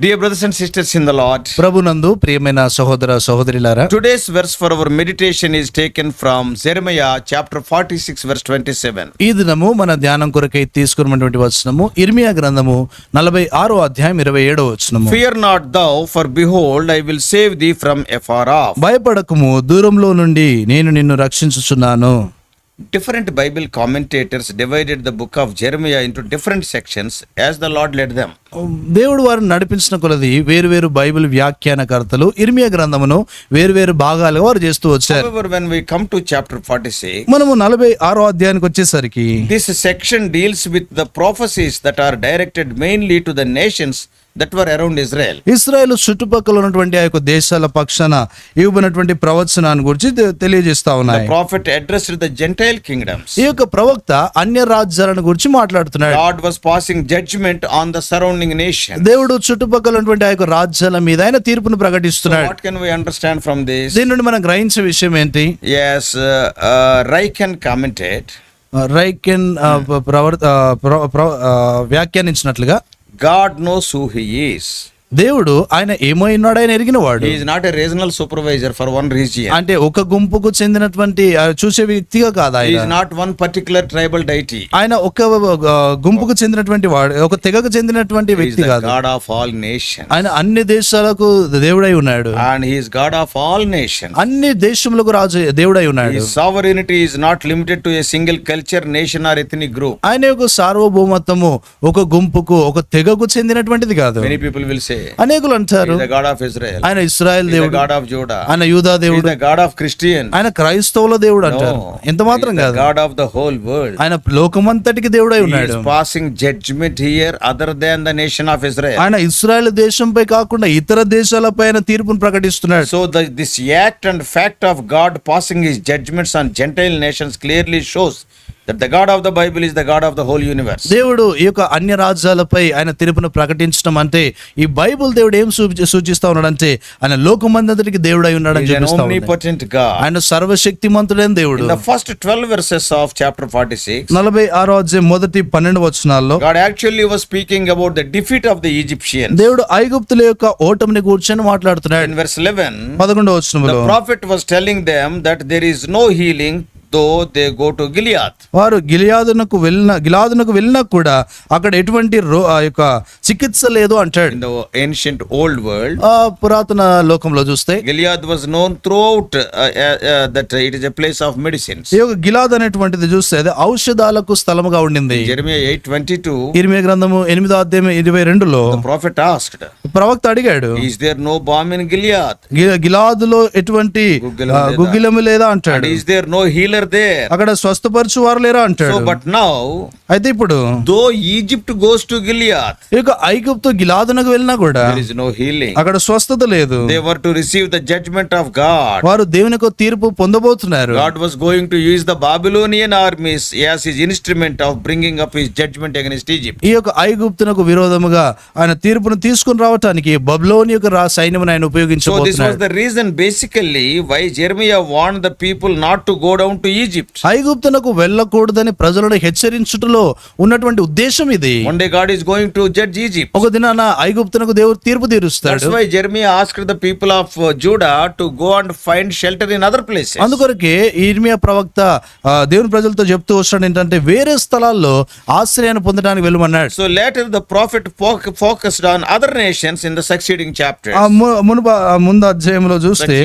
Dear brothers and sisters in the Lord, ప్రభునందు ప్రియమైన సహోదర సహోదరులారా, today's verse for our meditation is taken from Jeremiah chapter 46 verse 27. ఈ దినము మన ధ్యానం కొరకై తీసుకున్నటువంటి వచనము ఇర్మియా గ్రంథము 46వ అధ్యాయం 27వ వచనము. Fear not thou, for behold, I will save thee from afar off. భయపడకుము, దూరంలో నుండి నేను నిన్ను రక్షించుచున్నాను. Different Bible commentators divided the book of Jeremiah into different sections as the Lord led them. దేవుడు వారిని నడిపించిన కొలది వేరు బైబిల్ వ్యాఖ్యానకర్తలు ఇర్మియా గ్రంథమును వేరు భాగాలుగా వారు చేస్తూ వచ్చారు. However, when we come to chapter 46, మనము 46వ అధ్యాయానికి వచ్చేసరికి this section deals with the prophecies that are directed mainly to the nations that were around Israel. Israel చుట్టుపక్కల ఉన్నటువంటి ఆ యొక్క దేశాల పక్షాన ఇవ్వబడినటువంటి ప్రవచనాన్ని గురించి తెలియజేస్తా The ఉన్నాయి. prophet addressed the Gentile kingdoms. ఈ యొక్క ప్రవక్త అన్య రాజ్యాలను గురించి మాట్లాడుతున్నాడు. God was passing judgment on the surrounding nations. దేవుడు చుట్టుపక్కల ఉన్నటువంటి ఆ యొక్క రాజ్యాల మీద ఆయన తీర్పును So ప్రకటిస్తున్నాడు. what can we understand from this? దీని నుండి మనం గ్రహించే విషయం ఏంటి? Yes, Reichen commented, రైకెన్ వ్యాఖ్యానించినట్లుగా God knows who he is. దేవుడు ఆయన ఏమో ఉన్నాడు, ఆయన ఎరిగిన వాడు. He is not a regional supervisor for one region. అంటే ఒక గుంపుకు చెందినటువంటి చూసే వ్యక్తిగా కాదు He is ఆయన. not one particular tribal deity. ఆయన ఒక గుంపుకు చెందినటువంటి వాడు, ఒక తెగకు చెందినటువంటి He is వ్యక్తి the కాదు. God of all nations. ఆయన అన్ని దేశాలకు దేవుడై ఉన్నాడు. And he is God of all nations. అన్ని దేశములకు రాజు దేవుడై ఉన్నాడు. His sovereignty is not limited to a single culture, nation or ethnic group. ఆయన యొక్క సార్వభౌమత్వము ఒక గుంపుకు, ఒక తెగకు చెందినటువంటిది కాదు. Many people will say, అనేకులు he అంటారు is the God of Israel. ఆయన ఇశ్రాయేల్ He is the దేవుడు, God of Judah. ఆయన యూదా He is దేవుడు, the God of Christians. ఆయన క్రైస్తవుల దేవుడు అంటారు. No. ఎంత He మాత్రం is the కాదు, God of the whole world. ఆయన లోకమంతటికి దేవుడై He ఉన్నాడు. is passing judgment here other than the nation of Israel. ఆయన ఇశ్రాయేల్ దేశంపై కాకుండా ఇతర దేశాలపై ఆయన తీర్పును ప్రకటిస్తున్నాడు. So this act and fact of God passing his judgments on Gentile nations clearly shows that the God of the Bible is the God of the whole universe. దేవుడు ఈ యొక్క అన్య రాజ్యాలపై ఆయన తీర్పును ప్రకటించడం అంటే ఈ బైబిల్ దేవుడు ఏం సూచిస్తా ఉన్నాడంటే ఆయన లోకమంతటికి దేవుడై He ఉన్నాడని is an చూపిస్తా ఉన్నాడు. omnipotent God. ఆయన సర్వశక్తిమంతుడైన దేవుడు. In the first 12 verses of chapter 46, 46వ అధ్యాయం మొదటి 12 వచనాల్లో God actually was speaking about the defeat of the Egyptians. దేవుడు ఐగుప్తుల యొక్క ఓటమిని కూర్చొని మాట్లాడుతున్నాడు. In verse 11, 11వ వచనంలో the prophet was telling them that there is no healing though they go to Gilead. వారు గిలాదునకు వెళ్ళినా కూడా అక్కడ ఎటువంటి ఆ యొక్క చికిత్స లేదు అంటాడు. In the ancient old world, ఆ పురాతన లోకంలో చూస్తే Gilead was known throughout that it is a place of medicines. ఈ యొక్క గిలాద్ అనేటువంటిది చూస్తే అది ఔషధాలకు స్థలముగా ఉండింది. Jeremiah 8:22, ఇర్మియా గ్రంథము 8వ అధ్యాయం 22లో the prophet asked, ప్రవక్త అడిగాడు, is there no balm in Gilead? గిలాదులో ఎటువంటి గుగ్గిలము లేదా And అంటాడు. is there no healer there? అక్కడ స్వస్థపరచు వారు లేరా అంటాడు. So but now, అయితే ఇప్పుడు though Egypt goes to Gilead, ఈ యొక్క ఐగుప్తు గిలాదునకు వెళ్ళినా కూడా there is no healing. అక్కడ స్వస్థత లేదు. They were to receive the judgment of God. వారు దేవుని యొక్క తీర్పు పొందబోతున్నారు. God was going to use the Babylonian armies as his instrument of bringing up his judgment against Egypt. ఈ యొక్క ఐగుప్తునకు విరోధముగా ఆయన తీర్పును తీసుకుని రావటానికి బబులోని యొక్క సైన్యమును ఆయన So this was ఉపయోగించబోతున్నాడు. the reason basically why Jeremiah warned the people not to go down to Egypt. ఐగుప్తునకు వెళ్ళకూడదని ప్రజలను హెచ్చరించుటలో ఉన్నటువంటి ఉద్దేశం ఇది. One day God is going to judge Egypt. ఒక దినాన ఐగుప్తునకు దేవుడు తీర్పు That's తీరుస్తాడు. why Jeremiah asked the people of Judah to go and find shelter in other places. అందుకొరకే ఇర్మియా ప్రవక్త దేవుని ప్రజలతో చెప్తూ వస్తాడు ఏంటంటే వేరే స్థలాల్లో ఆశ్రయాన్ని పొందడానికి వెళ్ళమన్నాడు. So later the prophet focused on other nations in the succeeding chapters. ముందు అధ్యాయంలో చూస్తే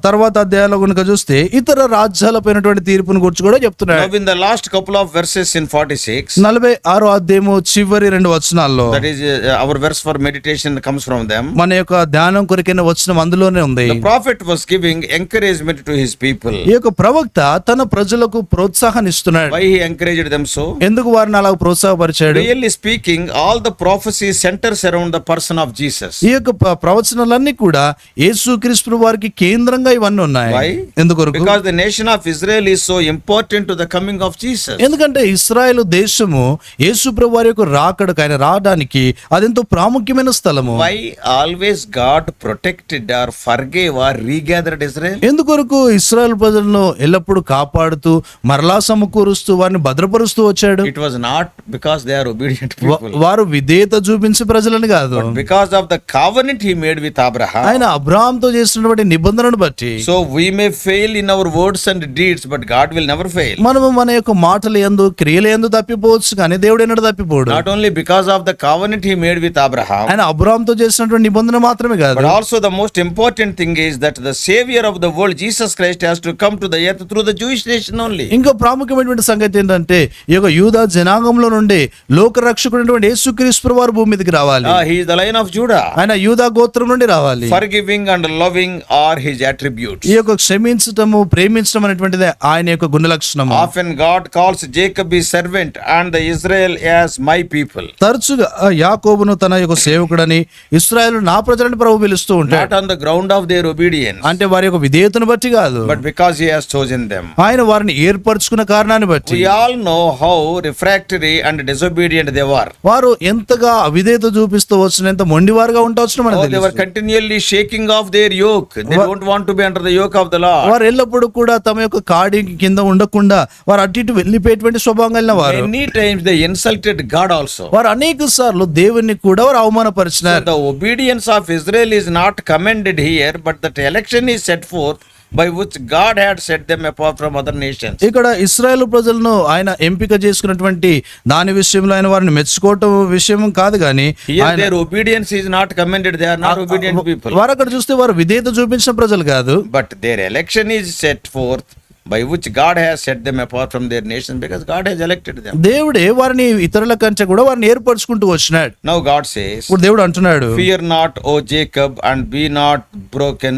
తర్వాత అధ్యాయాల్లో కనుక చూస్తే ఇతర రాజ్యాలపైనటువంటి తీర్పును గురించి కూడా చెప్తున్నాడు. Now in the last couple of verses in 46, 46వ అధ్యాయము చివరి 2 వచనాల్లో that is our verse for meditation comes from them. మన యొక్క ధ్యానం కొరకైన వచనం అందులోనే ఉంది. The prophet was giving encouragement to his people. ఈ యొక్క ప్రవక్త తన ప్రజలకు ప్రోత్సాహాన్ని ఇస్తున్నాడు. Why he encouraged them so? ఎందుకు వారిని అలా ప్రోత్సాహపరిచాడు? Really speaking, all the prophecy centers around the person of Jesus. ఈ యొక్క ప్రవచనాలన్నీ కూడా యేసుక్రీస్తు వారికి కేంద్రంగా ఇవన్నీ ఉన్నాయి. Why? ఎందుకొరకు? Because the nation of Israel Israel is so important to the coming of Jesus? ఎందుకంటే ఇశ్రాయేలు దేశము యేసుప్రభు వారి యొక్క రాకడకు ఆయన రావడానికి అదెంతో ప్రాముఖ్యమైన స్థలము. Why always God protected or forgave or regathered Israel? ఎందుకొరకు ఇశ్రాయేల్ ప్రజలను ఎల్లప్పుడూ కాపాడుతూ మరలా సమకూరుస్తూ వారిని భద్రపరుస్తూ వచ్చాడు? It was not because they are obedient people, వారు విధేయత చూపించే ప్రజలని కాదు, because of the covenant he made with Abraham. ఆయన అబ్రహాంతో చేసినటువంటి నిబంధనను బట్టి. So we may fail in our words and deeds, but God will never fail. మనము మన యొక్క మాటలు యందు క్రియలు యందు తప్పిపోవచ్చు కానీ దేవుడు ఎన్నడూ తప్పిపోడు. Not only because of the covenant he made with Abraham, ఆయన అబ్రహాంతో చేసినటువంటి నిబంధన మాత్రమే కాదు, but also the most important thing is that the savior of the world, Jesus Christ, has to come to the earth through the Jewish nation only. ఇంకా ప్రాముఖ్యమైనటువంటి సంగతి ఏంటంటే ఈ యొక్క యూదా జనాంగంలో నుండి లోక రక్షకుడైనటువంటి యేసుక్రీస్తు వారు భూమి మీదకి రావాలి. He is the Lion of Judah. ఆయన యూదా గోత్రం నుండి రావాలి. Forgiving and loving are his attributes. ఈ యొక్క క్షమించటము ప్రేమించడం అనేటువంటిది ఆయన యొక్క గుణ లక్షణము. Often God calls Jacob his servant and the Israel as my people. తరచుగా యాకోబును తన యొక్క సేవకుడని ఇశ్రాయేలు నా ప్రజలని ప్రభు పిలుస్తూ ఉంటాడు. Not on the ground of their obedience, అంటే వారి యొక్క విధేయతను బట్టి కాదు, but because he has chosen them. ఆయన వారిని ఏర్పరచుకున్న కారణాన్ని బట్టి. We all know how refractory and disobedient they were. వారు ఎంతగా అవిధేయత చూపిస్తూ వచ్చిన ఎంత మొండివారుగా ఉండవచ్చునో మనకు They were తెలుసు. continually shaking off their yoke. They don't want to be under the yoke of the Lord. వారు ఎల్లప్పుడూ కూడా తమ యొక్క కాడి కింద ఉండకుండా వారు అటు ఇటు వెళ్ళిపోయేటువంటి స్వభావం కలిగిన వారు. Many times they insulted God also. వారు అనేక సార్లు దేవుణ్ణి కూడా వారు అవమానపరిచినారు. The obedience of Israel is not commended here, but that election is set forth by which God had set them apart from other nations. ఇక్కడ ఇశ్రాయేలు ప్రజలను ఆయన ఎంపిక చేసుకున్నటువంటి దాని విషయంలో ఆయన వారిని మెచ్చుకోవటం విషయం కాదు కానీ Here their obedience is not commended. They are not obedient people. వారు అక్కడ చూస్తే వారు విధేయత చూపించిన ప్రజలు కాదు, But their election is set forth by which God has set them apart from their nation, because God has elected them. దేవుడే వారిని ఇతరుల కంటే కూడా వారిని ఏర్పరచుకుంటూ వచ్చినాడు. Now God says, ఇప్పుడు దేవుడు అంటున్నాడు, fear not, O Jacob, and be not broken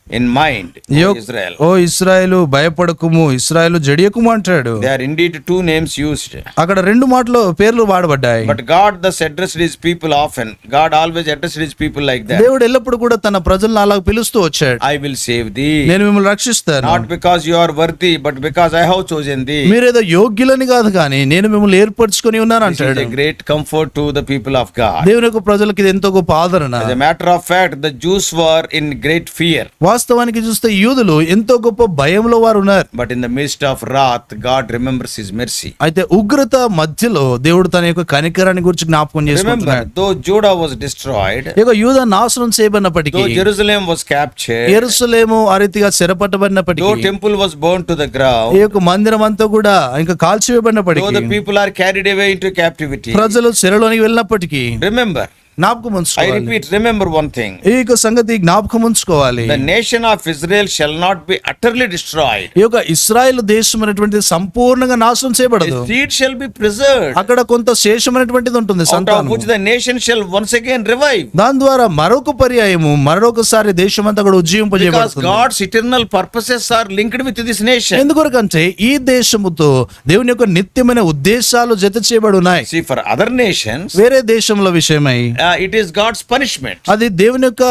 in mind, O Israel. ఓ ఇశ్రాయేలు భయపడకుము, ఇశ్రాయేలు జడియకుము అంటాడు. There are indeed two names used, అక్కడ రెండు మాటలు పేర్లు వాడబడ్డాయి. but God thus addressed his people often. God always addressed his people like that. దేవుడు ఎల్లప్పుడు కూడా తన ప్రజలను అలా పిలుస్తూ వచ్చాడు. I will save thee, నేను మిమ్మల్ని రక్షిస్తాను, not because you are worthy, but because I have chosen thee. మీరేదో యోగ్యులని కాదు కానీ నేను మిమ్మల్ని ఏర్పరచుకొని ఉన్నాను This is అంటాడు. a great comfort to the people of God. దేవుని యొక్క ప్రజలకు ఇది ఎంతో గొప్ప ఆదరణ. As a matter of fact, the Jews were in great fear, వాస్తవానికి చూస్తే యూదులు ఎంతో గొప్ప భయంలో వారు ఉన్నారు. but in the midst of wrath, God remembers his mercy. అయితే ఉగ్రత మధ్యలో దేవుడు తన యొక్క కనికరాన్ని గురించి జ్ఞాపకం Remember, చేసుకుంటున్నాడు. though Judah was destroyed, ఇక యూదా నాశనం చేయబడినప్పటికీ, though Jerusalem was captured, యెరూషలేము ఆ రీతిగా చెరపట్టబడినప్పటికీ, though temple was burned to the ground, ఈ యొక్క మందిరం అంతా కూడా ఇంకా though కాల్చివేయబడినప్పటికీ, the people are carried away into captivity, ప్రజలు చెరలోనికి వెళ్ళినప్పటికీ remember, జ్ఞాపకం I ఉంచుకోవాలి. repeat, remember one thing. ఈ యొక్క సంగతి జ్ఞాపకం ఉంచుకోవాలి. The nation of Israel shall not be utterly destroyed. ఈ యొక్క ఇశ్రాయేలు దేశం అనేటువంటిది సంపూర్ణంగా నాశనం చేయబడదు. The seed shall be preserved, అక్కడ కొంత శేషమైనటువంటిది ఉంటుంది, out of సంతానం. which the nation shall once again revive. దాని ద్వారా మరొక పర్యాయము మరొకసారి దేశం అంతా కూడా Because ఉజ్జీవింపజేయబడుతుంది. God's eternal purposes are linked with this nation. ఎందుకొరకంటే ఈ దేశముతో దేవుని యొక్క నిత్యమైన ఉద్దేశాలు జత చేయబడి ఉన్నాయి. See, for other nations, వేరే దేశంలో విషయమై it is God's punishment. అది దేవుని యొక్క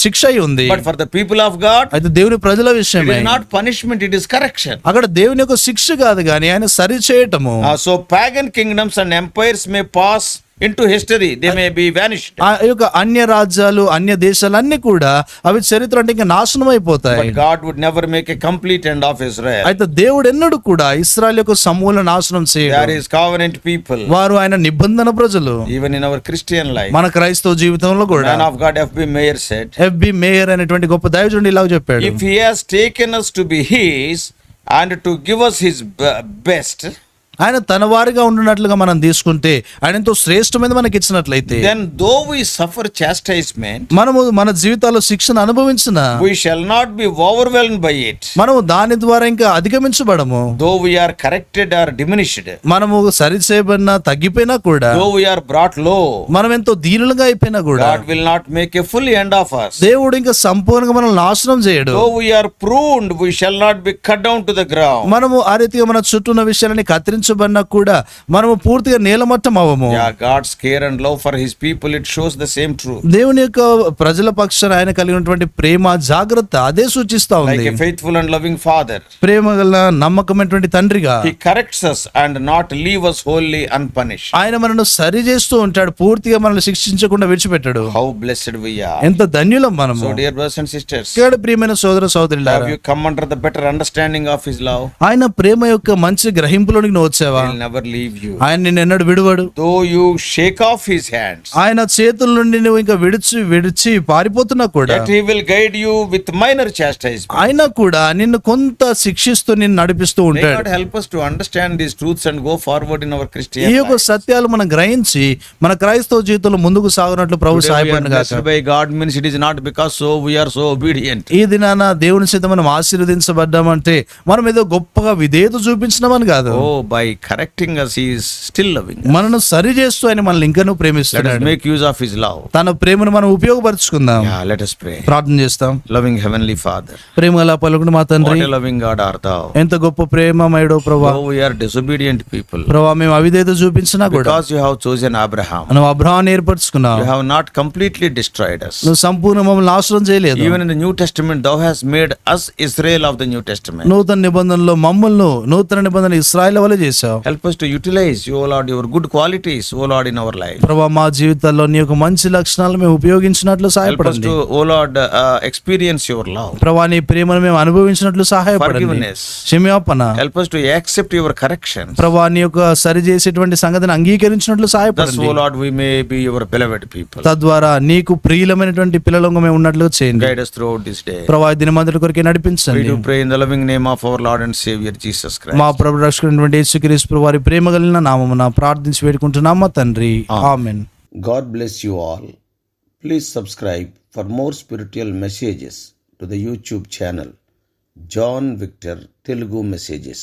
శిక్ష అయి ఉంది. But for the people of God, అయితే దేవుని ప్రజల it విషయమై is not punishment, it is correction. అక్కడ దేవుని యొక్క శిక్ష కాదు కానీ ఆయన సరి చేయటము. So pagan kingdoms and empires may pass into history, they may be vanished. ఆ యొక్క అన్య రాజ్యాలు అన్య దేశాలన్నీ కూడా అవి చరిత్ర అంటే ఇంకా నాశనం అయిపోతాయి. But God would never make a complete end of Israel. అయితే దేవుడు ఎన్నడూ కూడా ఇశ్రాయేలు యొక్క సమూల నాశనం They చేయడు. are his covenant people. వారు ఆయన నిబంధన ప్రజలు. Even in our Christian life, మన క్రైస్తవ జీవితంలో కూడా man of God F.B. Meyer said, FB mayor అనేటువంటి గొప్ప దైవజనుడు ఇలా చెప్పాడు, if he has taken us to be his and to give us his best, ఆయన తన వారిగా ఉండున్నట్లుగా మనం తీసుకుంటే ఆయన ఎంతో శ్రేష్టమైన మనకి ఇచ్చినట్లయితే, then though we suffer chastisement, మనము మన జీవితాల్లో శిక్షను అనుభవించిన we shall not be overwhelmed by it. మనము దాని ద్వారా ఇంకా అధిగమించబడము. Though we are corrected or diminished, మనము సరి చేయబడినా తగ్గిపోయినా కూడా, though we are brought low, మనం ఎంతో దీనులుగా అయిపోయినా కూడా God will not make a full end of us. దేవుడు ఇంకా సంపూర్ణంగా మనల్ని నాశనం చేయడు. Though we are pruned, we shall not be cut down to the ground. మనము ఆ రీతిగా మన చుట్టూ ఉన్న విషయాలని కత్తిరించబడినా రక్షించబడినా కూడా మనము పూర్తిగా నేలమట్టం అవ్వము. Yeah, God's care and love for his people, it shows the same truth. దేవుని యొక్క ప్రజల పక్షాన ఆయన కలిగినటువంటి ప్రేమ జాగ్రత్త అదే సూచిస్తా Like ఉంది. a faithful and loving father, ప్రేమ గల నమ్మకమైనటువంటి తండ్రిగా he corrects us and not leave us wholly unpunished. ఆయన మనను సరి చేస్తూ ఉంటాడు, పూర్తిగా మనల్ని శిక్షించకుండా విడిచిపెట్టాడు. How blessed we are. ఎంత ధన్యులం మనము. So dear brothers and sisters, ఇక్కడ ప్రియమైన సోదర సోదరులారా, have you come under the better understanding of his love? ఆయన ప్రేమ యొక్క మంచి గ్రహింపులోనికి నువ్వు వచ్చావా? He'll never leave you. ఆయన నిన్ను ఎన్నడు విడువడు. Though you shake off his hands, ఆయన చేతుల నుండి నువ్వు ఇంకా విడిచి పారిపోతున్నా కూడా yet he will guide you with minor chastisement. ఆయన కూడా నిన్ను కొంత శిక్షిస్తూ నిన్ను నడిపిస్తూ May ఉంటాడు. God help us to understand these truths and go forward in our Christian ఈ యొక్క life. సత్యాలు మనం గ్రహించి మన క్రైస్తవ జీవితంలో ముందుకు సాగునట్లు ప్రభు Today we are సహాయపడిన blessed గాక. by God means it is not because we are so obedient. ఈ దినాన దేవుని చేత మనం ఆశీర్వదించబడ్డామంటే మనం ఏదో గొప్పగా విధేయత చూపించినామని కాదు. Oh, by correcting us, he is still loving us. మనను సరి చేస్తూ ఆయన మనల్ని ఇంకనూ Let us ప్రేమిస్తున్నాడు. make use of his love. తన ప్రేమను మనం ఉపయోగపరచుకుందాం. Yeah, let us pray. ప్రార్థన చేస్తాం. Loving Heavenly Father, ప్రేమ గల పలుకుడు మా what తండ్రి, a loving God art thou. ఎంత గొప్ప ప్రేమమయుడో ప్రభా. Though we are disobedient people, ప్రభా మేము అవిధేయత చూపించినా కూడా because you have chosen Abraham, నువ్వు అబ్రహాన్ని ఏర్పరచుకున్నావు. you have not completely destroyed us. నువ్వు సంపూర్ణ మమ్మల్ని నాశనం చేయలేదు. Even in the New Testament, thou hast made us Israel of the New Testament. నూతన నిబంధనలో మమ్మల్ని నూతన నిబంధన ఇశ్రాయేలు వలె చేశావు. Help us to utilize, O Lord, your good qualities, O Lord, in our life. ప్రభా మా జీవితాల్లో నీ యొక్క మంచి లక్షణాలు మేము ఉపయోగించినట్లు Help us సహాయపడండి. to, O Lord, experience your love, ప్రభా నీ ప్రేమను మేము అనుభవించినట్లు సహాయపడండి. forgiveness. క్షమాపణ. Help us to accept your corrections. ప్రభా నీ యొక్క సరి చేసేటువంటి సంగతిని అంగీకరించినట్లు Thus, సహాయపడండి. O Lord, we may be your beloved people. తద్వారా నీకు ప్రియులమైనటువంటి పిల్లలుగా మేము ఉన్నట్లుగా చేయండి. Guide us throughout this day. ప్రభా ఈ దినమంతటి కొరకే We నడిపించండి. do pray in the loving name of our Lord and Savior Jesus Christ. మా ప్రభు రక్షకుడైనటువంటి యేసుక్రీస్తు వారి ప్రేమ కలిగిన నామమున ప్రార్థించి వేడుకుంటున్నాం మా తండ్రి. ఆమేన్. God bless you all. Please subscribe for more spiritual messages to the YouTube channel John Victor Telugu Messages.